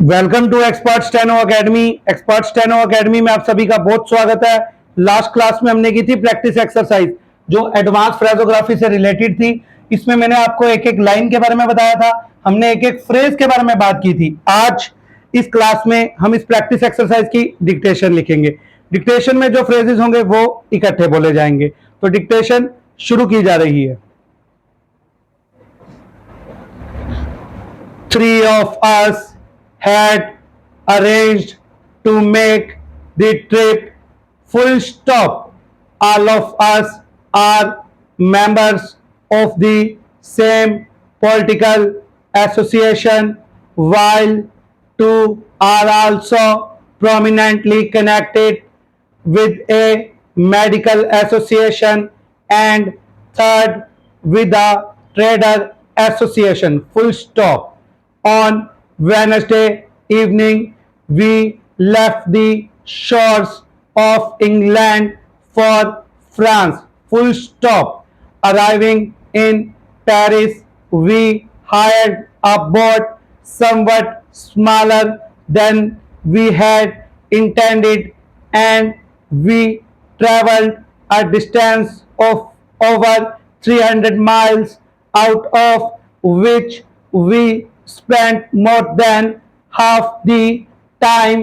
Welcome to expert steno academy. Expert steno academy में आप सभी का बहुत स्वागत है। लास्ट क्लास में हमने की थी प्रैक्टिस एक्सरसाइज जो एडवांस फ्रेजोग्राफी से रिलेटेड थी। इसमें मैंने आपको एक एक लाइन के बारे में बताया था, हमने एक एक फ्रेज के बारे में बात की थी। आज इस क्लास में हम इस प्रैक्टिस एक्सरसाइज की डिक्टेशन लिखेंगे। डिक्टेशन में जो फ्रेजेस होंगे वो इकट्ठे बोले जाएंगे। तो डिक्टेशन शुरू की जा रही है। 3 of us had arranged to make the trip full stop. All of us are members of the same political association, while two are also prominently connected with a medical association, and third with a trader association. Full stop. On Wednesday evening, we left the shores of England for France. Full stop. Arriving in Paris, we hired a boat somewhat smaller than we had intended, and we traveled a distance of over 300 miles, out of which we spent more than half the time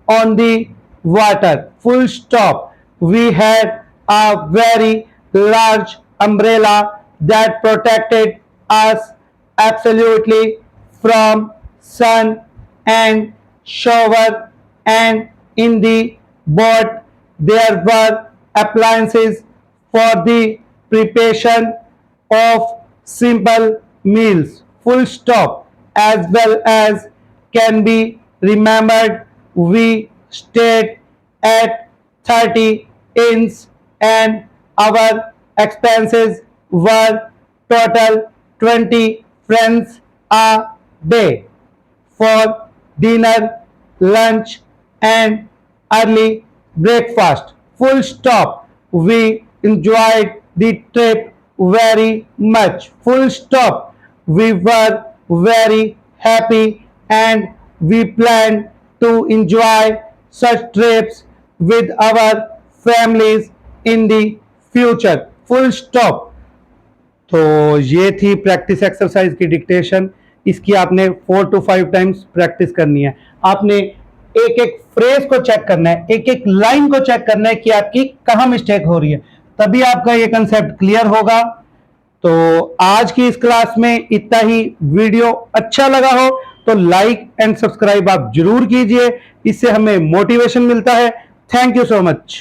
on the water. Full stop. We had a very large umbrella that protected us absolutely from sun and shower, and in the boat there were appliances for the preparation of simple meals. Full stop. As well as can be remembered, we stayed at 30 inns, and our expenses were total 20 francs a day for dinner, lunch, and early breakfast. Full stop. We enjoyed the trip very much. Full stop. We were very happy, and we plan to enjoy such trips with our families in the future. Full stop. तो ये थी practice exercise की dictation. इसकी आपने 4 to 5 times practice करनी है। आपने एक एक फ्रेज को चेक करना है, एक एक लाइन को चेक करना है कि आपकी कहां मिस्टेक हो रही है, तभी आपका ये कंसेप्ट क्लियर होगा। तो आज की इस क्लास में इतना ही। वीडियो अच्छा लगा हो तो लाइक एंड सब्सक्राइब आप जरूर कीजिए, इससे हमें मोटिवेशन मिलता है। Thank you so much.